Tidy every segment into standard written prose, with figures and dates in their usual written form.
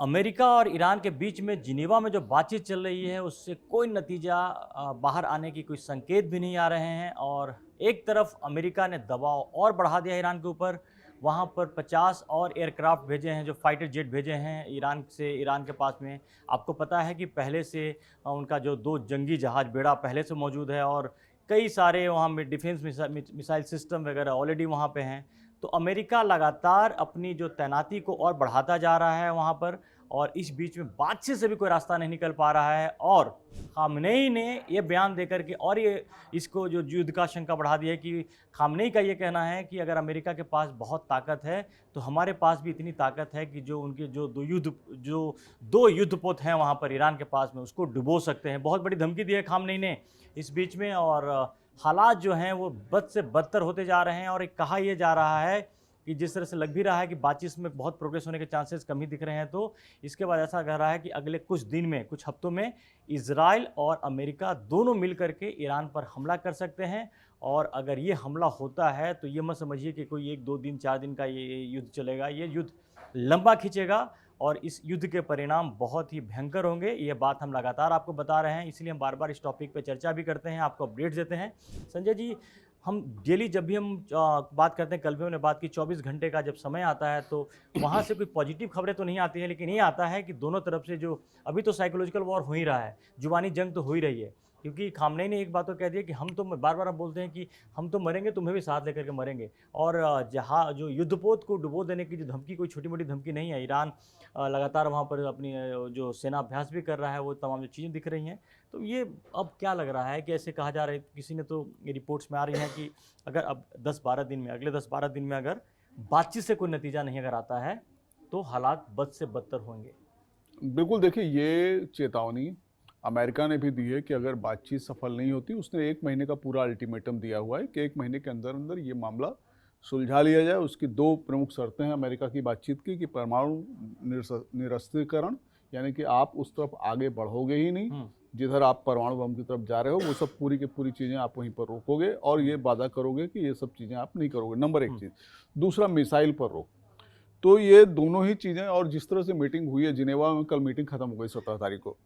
America और Iran के बीच में जिनेवा में जो बातचीत चल रही है उससे कोई नतीजा बाहर आने की कोई संकेत भी नहीं आ रहे हैं। और एक तरफ अमेरिका ने दबाव और बढ़ा दिया ईरान के ऊपर, वहाँ पर 50 और एयरक्राफ्ट भेजे हैं, जो फाइटर जेट भेजे हैं ईरान के पास में। आपको पता है कि पहले से उनका जो 2 जंगी जहाज बेड़ा पहले से मौजूद है और कई सारे वहाँ में डिफेंस मिसाइल सिस्टम वगैरह ऑलरेडी वहाँ पे हैं। तो अमेरिका लगातार अपनी जो तैनाती को और बढ़ाता जा रहा है वहाँ पर, और इस बीच में बातचीत से भी कोई रास्ता नहीं निकल पा रहा है। और खामनेई ने ये बयान देकर के और ये इसको जो युद्ध का आशंका बढ़ा दिया है कि खामनेई का ये कहना है कि अगर अमेरिका के पास बहुत ताकत है तो हमारे पास भी इतनी ताकत है कि जो उनके जो दो युद्धपोत हैं वहाँ पर ईरान के पास में, उसको डुबो सकते हैं। बहुत बड़ी धमकी दी है खामनेई ने इस बीच में। और हालात जो हैं वो बद से बदतर होते जा रहे हैं। और एक कहा यह जा रहा है कि जिस तरह से लग भी रहा है कि बातचीत में बहुत प्रोग्रेस होने के चांसेस कम ही दिख रहे हैं, तो इसके बाद ऐसा कह रहा है कि अगले कुछ दिन में, कुछ हफ्तों में इजराइल और अमेरिका दोनों मिल करके ईरान पर हमला कर सकते हैं। और अगर ये हमला होता है तो ये मत समझिए कि कोई 1 2 दिन 4 दिन का ये युद्ध चलेगा। ये युद्ध लंबा खींचेगा और इस युद्ध के परिणाम बहुत ही भयंकर होंगे। ये बात हम लगातार आपको बता रहे हैं, इसलिए हम बार बार इस टॉपिक पे चर्चा भी करते हैं, आपको अपडेट्स देते हैं। संजय जी, हम डेली जब भी हम बात करते हैं, कल भी हमने बात की, 24 घंटे का जब समय आता है तो वहाँ से कोई पॉजिटिव खबरें तो नहीं आती हैं, लेकिन ये आता है कि दोनों तरफ से जो अभी तो साइकोलॉजिकल वॉर हो ही रहा है, जुबानी जंग तो हो ही रही है। क्योंकि खामनेई ने एक बात तो कह दिया कि हम तो बार बार हम बोलते हैं कि हम तो मरेंगे, तुम्हें भी साथ लेकर के मरेंगे। और जहाँ जो युद्धपोत को डुबो देने की जो धमकी कोई छोटी मोटी धमकी नहीं है। ईरान लगातार वहाँ पर अपनी जो सेना अभ्यास भी कर रहा है, वो तमाम जो चीज़ें दिख रही हैं। तो ये अब क्या लग रहा है कि ऐसे कहा जा रहा है, किसी ने तो ये रिपोर्ट्स में आ रही हैं कि अगर अब 10-12 दिन में, अगले 10-12 दिन में अगर बातचीत से कोई नतीजा नहीं अगर आता है तो हालात बद से बदतर होंगे। बिल्कुल, देखिए ये चेतावनी अमेरिका ने भी दी है कि अगर बातचीत सफल नहीं होती, उसने 1 महीने का पूरा अल्टीमेटम दिया हुआ है कि 1 महीने के अंदर अंदर ये मामला सुलझा लिया जाए। उसकी 2 प्रमुख शर्तें हैं अमेरिका की बातचीत की कि परमाणु निरस्त्रीकरण, यानी कि आप उस तरफ आगे बढ़ोगे ही नहीं, जिधर आप परमाणु बम की तरफ जा रहे हो वो सब पूरी की पूरी चीज़ें आप वहीं पर रोकोगे और ये वादा करोगे कि ये सब चीज़ें आप नहीं करोगे, नंबर 1 चीज़। दूसरा, मिसाइल पर रोक। तो ये दोनों ही चीज़ें, और जिस तरह से मीटिंग हुई है जिनेवा में, कल मीटिंग खत्म हो गई 17 तारीख को।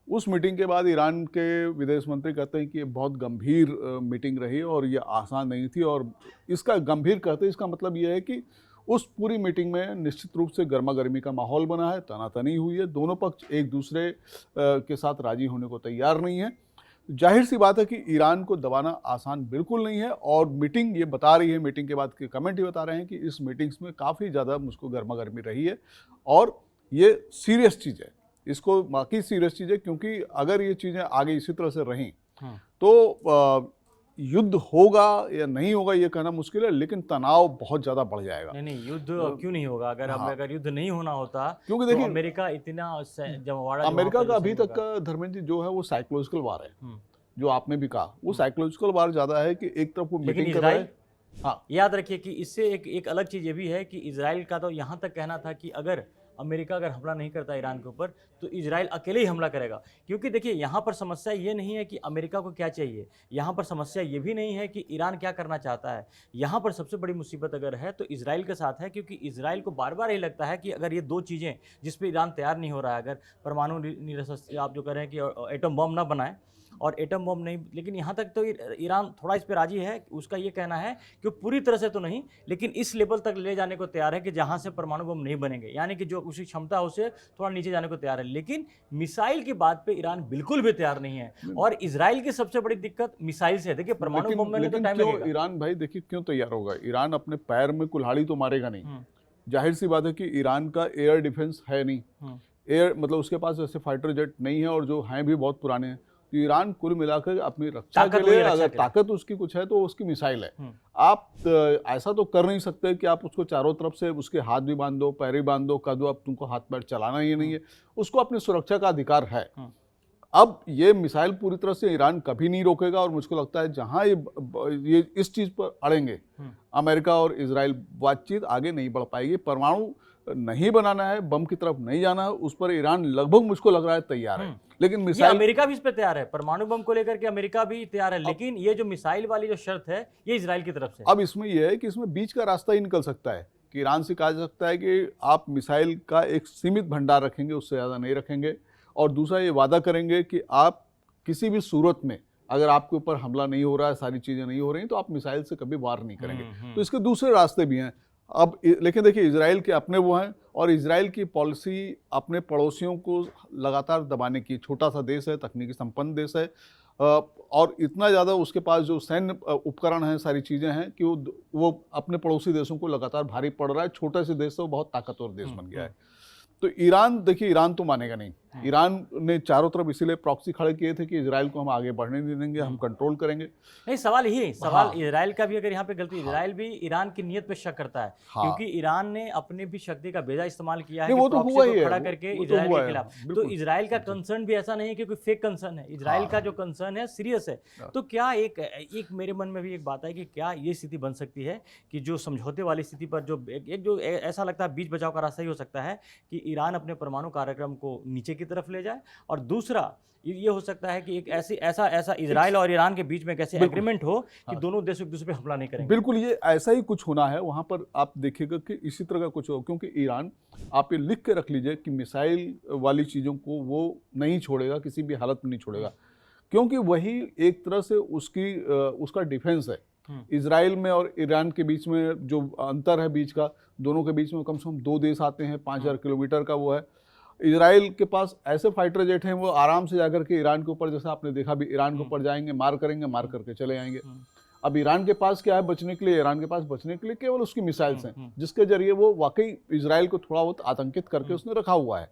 उस मीटिंग के बाद ईरान के विदेश मंत्री कहते हैं कि ये बहुत गंभीर मीटिंग रही और ये आसान नहीं थी। और इसका गंभीर कहते हैं, इसका मतलब ये है कि उस पूरी मीटिंग में निश्चित रूप से गर्मा गर्मी का माहौल बना है, तनातनी हुई है, दोनों पक्ष एक दूसरे के साथ राजी होने को तैयार नहीं है। जाहिर सी बात है कि ईरान को दबाना आसान बिल्कुल नहीं है। और मीटिंग ये बता रही है, मीटिंग के बाद के कमेंट ये बता रहे हैं कि इस मीटिंग्स में काफ़ी ज़्यादा मुझको गर्मा गर्मी रही है और ये सीरियस चीज़ है, इसको बाकी सीरियस चीज़ है, क्योंकि अगर ये चीज़ें आगे इसी तरह से रहीं तो युद्ध होगा या नहीं होगा ये कहना मुश्किल है, लेकिन तनाव बहुत ज़्यादा बढ़ जाएगा। नहीं, युद्ध क्यों नहीं होगा? अगर युद्ध नहीं होना होता, क्योंकि तो देखिए अमेरिका इतना जमवाड़ा अमेरिका का अभी तक का धर्मेंद्र जी जो है वो साइकोलॉजिकल वार है, जो आपने भी कहा, वो साइकोलॉजिकल वार ज़्यादा है कि एक तरफ वो मीटिंग कर रहा है। हाँ, याद रखिए कि इससे एक अलग चीज़ ये भी है कि इजराइल का तो यहाँ तक कहना था कि अगर अमेरिका अगर हमला नहीं करता ईरान के ऊपर तो इजराइल अकेले ही हमला करेगा। क्योंकि देखिए यहाँ पर समस्या ये नहीं है कि अमेरिका को क्या चाहिए, यहाँ पर समस्या ये भी नहीं है कि ईरान क्या करना चाहता है। यहाँ पर सबसे बड़ी मुसीबत अगर है तो इजराइल के साथ है, क्योंकि इजराइल को बार बार ये लगता है कि अगर ये 2 चीज़ें जिस पर ईरान तैयार नहीं हो रहा है, अगर परमाणु निरस्त्र आप जो कह रहे हैं कि एटम बम ना बनाए और एटम बम नहीं, लेकिन यहाँ तक तो ईरान थोड़ा इस पर राजी है। उसका ये कहना है कि पूरी तरह से तो नहीं, लेकिन इस लेवल तक ले जाने को तैयार है कि जहाँ से परमाणु बम नहीं बनेंगे, यानी कि जो उसकी क्षमता है उसे थोड़ा नीचे जाने को तैयार है। लेकिन मिसाइल की बात पे ईरान बिल्कुल भी तैयार नहीं है। और इजराइल की सबसे बड़ी दिक्कत मिसाइल से है। देखिए परमाणु बम में तो टाइम लगेगा। ईरान भाई देखिए क्यों तैयार होगा, ईरान अपने पैर में कुल्हाड़ी तो मारेगा नहीं। जाहिर सी बात है कि ईरान का एयर डिफेंस है नहीं, एयर मतलब उसके पास ऐसे फाइटर जेट नहीं है, और जो हैं भी बहुत पुराने हैं। तो ईरान कुल मिलाकर अपनी रक्षा के लिए अगर ताकत उसकी कुछ है तो उसकी मिसाइल है। आप ऐसा तो कर नहीं सकते कि आप उसको चारों तरफ से उसके हाथ भी बांध दो, पैर भी बांध दो, कह दो अब तुमको हाथ पैर चलाना ही नहीं है। उसको अपनी सुरक्षा का अधिकार है। अब ये मिसाइल पूरी तरह से ईरान कभी नहीं रोकेगा, और मुझको लगता है जहां ये इस चीज पर अड़ेंगे अमेरिका और इजराइल, बातचीत आगे नहीं बढ़ पाएगी। परमाणु नहीं बनाना है, बम की तरफ नहीं जाना है, उस पर ईरान लगभग मुझको लग रहा है तैयार है। लेकिन मिसाइल, अमेरिका भी इस पे तैयार है, परमाणु बम को लेकर के अमेरिका भी तैयार है, लेकिन ये जो मिसाइल वाली जो शर्त है ये इजराइल की तरफ से। अब इसमें यह है कि इसमें बीच का रास्ता ही निकल सकता है कि ईरान से कहा जा सकता है कि आप मिसाइल का एक सीमित भंडार रखेंगे, उससे ज़्यादा नहीं रखेंगे, और दूसरा ये वादा करेंगे कि आप किसी भी सूरत में अगर आपके ऊपर हमला नहीं हो रहा है, सारी चीज़ें नहीं हो रही, तो आप मिसाइल से कभी वार नहीं करेंगे। तो इसके दूसरे रास्ते भी हैं। अब लेकिन देखिए, इजराइल के अपने वो हैं, और इजराइल की पॉलिसी अपने पड़ोसियों को लगातार दबाने की, छोटा सा देश है, तकनीकी संपन्न देश है, और इतना ज़्यादा उसके पास जो सैन्य उपकरण हैं, सारी चीज़ें हैं कि वो अपने पड़ोसी देशों को लगातार भारी पड़ रहा है। छोटे से देश से वो बहुत ताकतवर देश बन गया है। तो ईरान, देखिए, ईरान तो मानेगा नहीं। ईरान ने चारों तरफ इसीलिए प्रॉक्सी खड़े किए थे कि इजराइल को हम आगे बढ़ने नहीं देंगे, हम कंट्रोल करेंगे। नहीं, सवाल यही सवाल इजराइल का भी, अगर यहाँ पे गलती, इजराइल भी ईरान की नीयत पे शक करता है, क्योंकि ईरान ने अपने भी शक्ति का बेजा इस्तेमाल किया है, वो तो प्रॉक्सी हुआ ही को है, खड़ा करके वो तो इजराइल हुआ के है, खिलाफ। तो बिल्कुल। इजराइल का कंसर्न भी ऐसा नहीं है कि कोई फेक कंसर्न है, इजराइल का जो कंसर्न है सीरियस है। तो क्या एक मेरे मन में भी एक बात है कि क्या ये स्थिति बन सकती है कि जो समझौते वाली स्थिति पर जो जो ऐसा लगता है बीच बचाव का रास्ता ही हो सकता है कि ईरान अपने परमाणु कार्यक्रम को नीचे की तरफ ले जाए, और दूसरा ये हो सकता है कि एक ऐसा इजराइल और ईरान के बीच में कैसे एग्रीमेंट हो कि दोनों देश एक दूसरे पे हमला नहीं करेंगे। बिल्कुल, ये ऐसा ही कुछ होना है वहाँ पर। आप देखिएगा कि इसी तरह का कुछ हो, क्योंकि ईरान, आप ये लिख के रख लीजिए कि मिसाइल वाली चीज़ों को वो नहीं छोड़ेगा, किसी भी हालत में नहीं छोड़ेगा, क्योंकि वही एक तरह से उसका डिफेंस है। इजराइल में और ईरान के बीच में जो अंतर है बीच का, दोनों के बीच में कम से कम 2 देश आते हैं, 5000 किलोमीटर का वो है। इजराइल के पास ऐसे फाइटर जेट हैं, वो आराम से जाकर के ईरान के ऊपर, जैसे आपने देखा भी, ईरान के ऊपर जाएंगे, मार करेंगे, मार करके चले आएंगे। अब ईरान के पास क्या है बचने के लिए? ईरान के पास बचने के लिए केवल उसकी मिसाइल्स हैं, जिसके जरिए वो वाकई इजराइल को थोड़ा बहुत आतंकित करके उसने रखा हुआ है।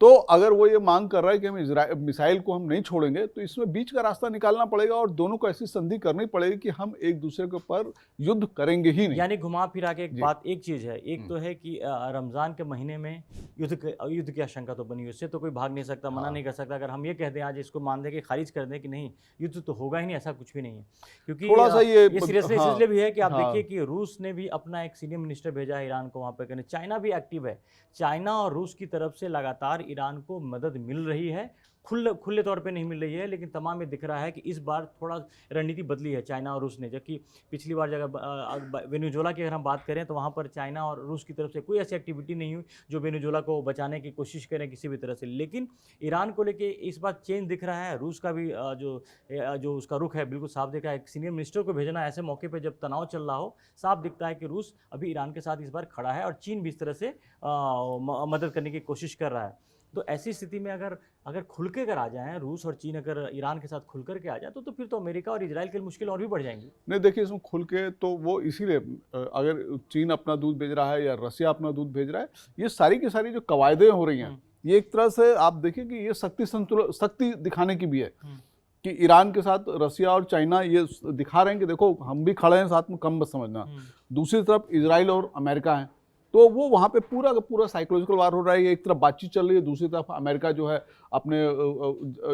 तो अगर वो ये मांग कर रहा है कि हम मिसाइल को हम नहीं छोड़ेंगे, तो इसमें बीच का रास्ता निकालना पड़ेगा, और दोनों को ऐसी संधि करनी पड़ेगी कि हम एक दूसरे के ऊपर युद्ध करेंगे ही नहीं। यानी घुमा फिरा के एक चीज है, एक तो है कि रमजान के महीने में युद्ध की आशंका तो बनी, उससे तो कोई भाग नहीं सकता, मना नहीं कर सकता। अगर हम ये कह दें आज, इसको मान दें कि खारिज कर दें कि नहीं, युद्ध तो होगा ही नहीं, ऐसा कुछ भी नहीं है, क्योंकि थोड़ा सा ये सीरियसनेस इसलिए भी है कि आप देखिए कि रूस ने भी अपना एक सीनियर मिनिस्टर भेजा है ईरान को वहाँ पे करने। चाइना भी एक्टिव है। चाइना और रूस की तरफ से लगातार ईरान को मदद मिल रही है, खुले तौर पे नहीं मिल रही है, लेकिन तमाम ये दिख रहा है कि इस बार थोड़ा रणनीति बदली है चाइना और रूस ने। जबकि पिछली बार जगह वेनेजुएला की अगर हम बात करें, तो वहाँ पर चाइना और रूस की तरफ से कोई ऐसी एक्टिविटी नहीं हुई जो वेनेजुएला को बचाने की कोशिश करें किसी भी तरह से। लेकिन ईरान को लेके इस बार चेंज दिख रहा है। रूस का भी जो उसका रुख है बिल्कुल साफ दिख रहा है। एक सीनियर मिनिस्टर को भेजना ऐसे मौके पर जब तनाव चल रहा हो, साफ दिखता है कि रूस अभी ईरान के साथ इस बार खड़ा है, और चीन भी इस तरह से मदद करने की कोशिश कर रहा है। तो ऐसी स्थिति में अगर खुल के आ जाएं रूस और चीन, अगर ईरान के साथ खुल करके आ जाए, तो फिर तो अमेरिका और इजराइल की मुश्किल और भी बढ़ जाएंगी। नहीं, देखिए, इसमें खुल के तो वो इसीलिए, अगर चीन अपना दूध भेज रहा है या रसिया अपना दूध भेज रहा है, ये सारी की सारी जो कवायदें हो रही हैं, ये एक तरह से आप देखिए कि ये शक्ति दिखाने की भी है, कि ईरान के साथ रसिया और चाइना ये दिखा रहे हैं कि देखो, हम भी खड़े हैं साथ में, कम मत समझना। दूसरी तरफ इजराइल और अमेरिका है, तो वो वहाँ पे पूरा का पूरा साइकोलॉजिकल वार हो रहा है। एक तरफ बातचीत चल रही है, दूसरी तरफ अमेरिका जो है अपने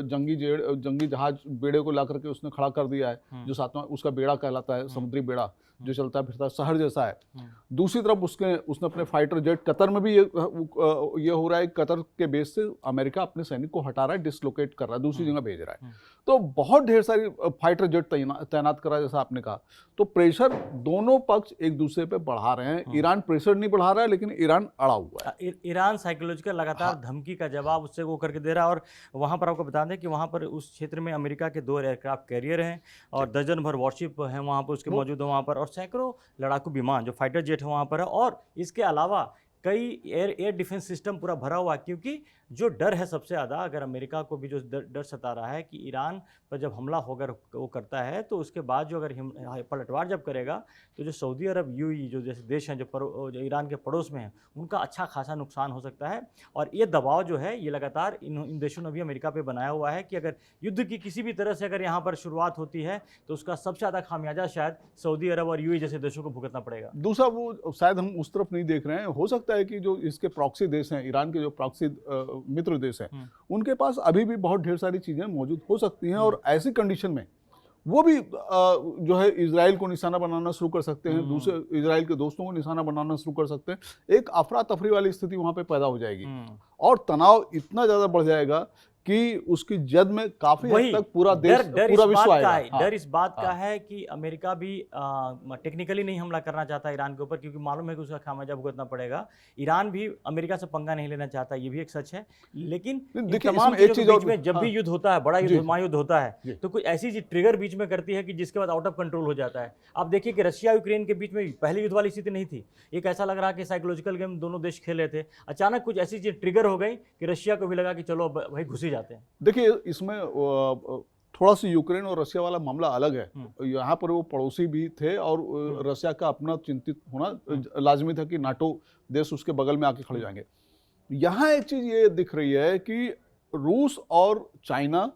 जंगी जहाज बेड़े को ला करके उसने खड़ा कर दिया है, जो साथ में उसका बेड़ा कहलाता है, समुद्री बेड़ा जो चलता फिरता शहर जैसा है। दूसरी तरफ उसने अपने फाइटर जेट, कतर में भी ये हो रहा है, कतर के बेस से अमेरिका अपने सैनिक को हटा रहा है, डिसलोकेट कर रहा है, दूसरी जगह भेज रहा है। तो बहुत ढेर सारी फाइटर जेट तैनात कर रहा है, जैसा आपने कहा। तो प्रेशर दोनों पक्ष एक दूसरे पे बढ़ा रहे हैं। ईरान प्रेशर नहीं बढ़ा रहा है, लेकिन ईरान अड़ा हुआ है। ईरान साइकोलॉजिकल लगातार धमकी का जवाब उससे वो करके दे रहा है। और वहाँ पर आपको बता दें कि वहाँ पर उस क्षेत्र में अमेरिका के 2 एयरक्राफ्ट कैरियर हैं, और दर्जन भर वॉरशिप हैं वहाँ पर उसके मौजूद है वहाँ पर, और सैकड़ों लड़ाकू विमान जो फाइटर जेट है वहाँ पर है। और इसके अलावा कई एयर डिफेंस सिस्टम पूरा भरा हुआ है, क्योंकि जो डर है सबसे ज़्यादा, अगर अमेरिका को भी जो डर सता रहा है कि ईरान पर जब हमला होकर वो करता है, तो उसके बाद जो अगर पलटवार जब करेगा, तो जो सऊदी अरब, यूएई जो जैसे देश हैं जो ईरान के पड़ोस में हैं, उनका अच्छा खासा नुकसान हो सकता है। और ये दबाव जो है ये लगातार इन देशों ने भी अमेरिका पे बनाया हुआ है कि अगर युद्ध की किसी भी तरह से अगर यहाँ पर शुरुआत होती है, तो उसका सबसे ज़्यादा खामियाजा शायद सऊदी अरब और यूएई जैसे देशों को भुगतना पड़ेगा। दूसरा, वो शायद हम उस तरफ नहीं देख रहे हैं, हो सकता है कि जो इसके प्रॉक्सी देश हैं, ईरान के जो प्रॉक्सी मित्र देश हैं, उनके पास अभी भी बहुत ढेर सारी चीजें मौजूद हो सकती हैं, और ऐसी कंडीशन में वो भी जो है इजराइल को निशाना बनाना शुरू कर सकते हैं, दूसरे इजराइल के दोस्तों को निशाना बनाना शुरू कर सकते हैं। एक अफरा तफरी वाली स्थिति वहां पे पैदा हो जाएगी, और तनाव इतना ज्यादा बढ़ जाएगा कि उसकी जद में काफी हद वही तक पूरा देश, डर पूरा इस विश्व बात का आएगा। है, हाँ, डर इस बात का हाँ। है कि अमेरिका भी टेक्निकली नहीं हमला करना चाहता ईरान के ऊपर, क्योंकि मालूम है कि उसका खामियाजा भुगतना पड़ेगा। ईरान भी अमेरिका से पंगा नहीं लेना चाहता, ये भी एक सच है। लेकिन इन देखिए, तमाम इसमें एक चीजों के चीज बीच और, में जब भी हाँ, युद्ध होता है, बड़ा जी, युद्ध, महायुद्ध होता जी। है, तो कुछ ऐसी चीज ट्रिगर बीच में करती है कि जिसके बाद आउट ऑफ कंट्रोल हो जाता है। आप देखिए कि रशिया यूक्रेन के बीच में पहली युद्ध वाली स्थिति नहीं थी। एक ऐसा लग रहा कि साइकोलॉजिकल गेम दोनों देश खेल रहे थे, अचानक कुछ ऐसी चीज ट्रिगर हो गई कि रशिया को भी लगा कि चलो अब भाई घुस ही जाते हैं। देखिए, इसमें थोड़ा सा यूक्रेन और रशिया वाला मामला अलग है। यहाँ पर वो पड़ोसी भी थे और रशिया का अपना चिंतित होना लाजमी था कि नाटो देश उसके बगल में आके खड़े जाएंगे। यहाँ एक चीज ये दिख रही है कि रूस और चाइना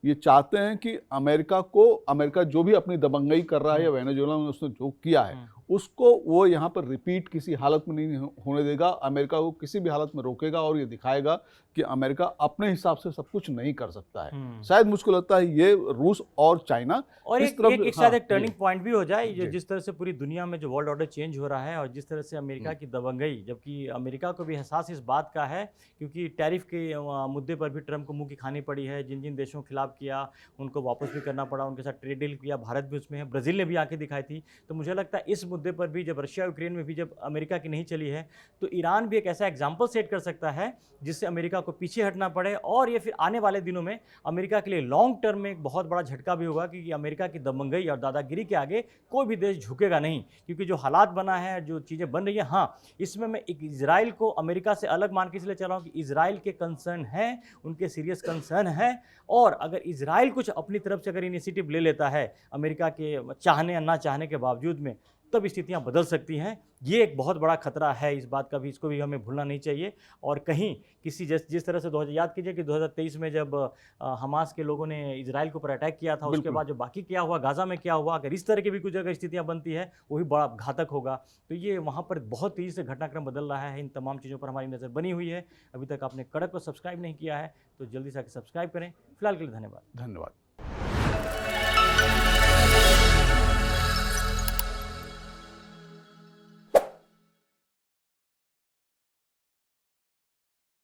ये चाहते हैं कि अमेरिका जो भी अपनी दबंगई कर रहा है या वेनेजुएला में उसने जो किया है उसको वो यहाँ पर रिपीट किसी हालत में नहीं होने देगा। अमेरिका को किसी भी हालत में रोकेगा और ये दिखाएगा कि अमेरिका अपने हिसाब से सब कुछ नहीं कर सकता है। शायद मुझको लगता है ये रूस और चाइना और इस एक तरफ, एक हाँ, शायद एक टर्निंग जी, पॉइंट भी हो जाए, जो जी। जिस तरह से पूरी दुनिया में जो वर्ल्ड ऑर्डर चेंज हो रहा है और जिस तरह से अमेरिका की दबंगई, जबकि अमेरिका को भी एहसास इस बात का है, क्योंकि टैरिफ के मुद्दे पर भी ट्रम्प को मुंह की खानी पड़ी है। जिन जिन देशों के खिलाफ किया उनको वापस भी करना पड़ा, उनके साथ ट्रेड डील किया, भारत भी उसमें है, ब्राजील ने भी आके दिखाई थी। तो मुझे लगता है इस मुद्दे पर भी जब रशिया यूक्रेन में भी जब अमेरिका की नहीं चली है, तो ईरान भी एक ऐसा एग्जाम्पल सेट कर सकता है जिससे अमेरिका को पीछे हटना पड़े। और ये फिर आने वाले दिनों में अमेरिका के लिए लॉन्ग टर्म में एक बहुत बड़ा झटका भी होगा, क्योंकि अमेरिका की दबंगई और दादागिरी के आगे कोई भी देश झुकेगा नहीं, क्योंकि जो हालात बना है, जो चीज़ें बन रही हैं। हाँ, इसमें मैं एक इजराइल को अमेरिका से अलग मान के इसलिए चल रहा हूँ कि इजराइल के कंसर्न हैं, उनके सीरियस कंसर्न है। और अगर इजराइल कुछ अपनी तरफ से अगर इनिशिएटिव ले लेता है अमेरिका के चाहने या ना चाहने के बावजूद में, तब स्थितियां बदल सकती हैं। ये एक बहुत बड़ा खतरा है इस बात का भी, इसको भी हमें भूलना नहीं चाहिए। और कहीं किसी जिस तरह से याद कीजिए कि 2023 में जब हमास के लोगों ने इजराइल के ऊपर अटैक किया था, उसके बिल्कुल। बाद जो बाकी क्या हुआ, गाजा में क्या हुआ, अगर इस तरह की भी कुछ अगर स्थितियां बनती है वो भी बड़ा घातक होगा। तो ये वहाँ पर बहुत तेज़ी से घटनाक्रम बदल रहा है। इन तमाम चीज़ों पर हमारी नज़र बनी हुई है। अभी तक आपने कड़क को सब्सक्राइब नहीं किया है तो जल्दी से आकर सब्सक्राइब करें। फिलहाल के लिए धन्यवाद। धन्यवाद।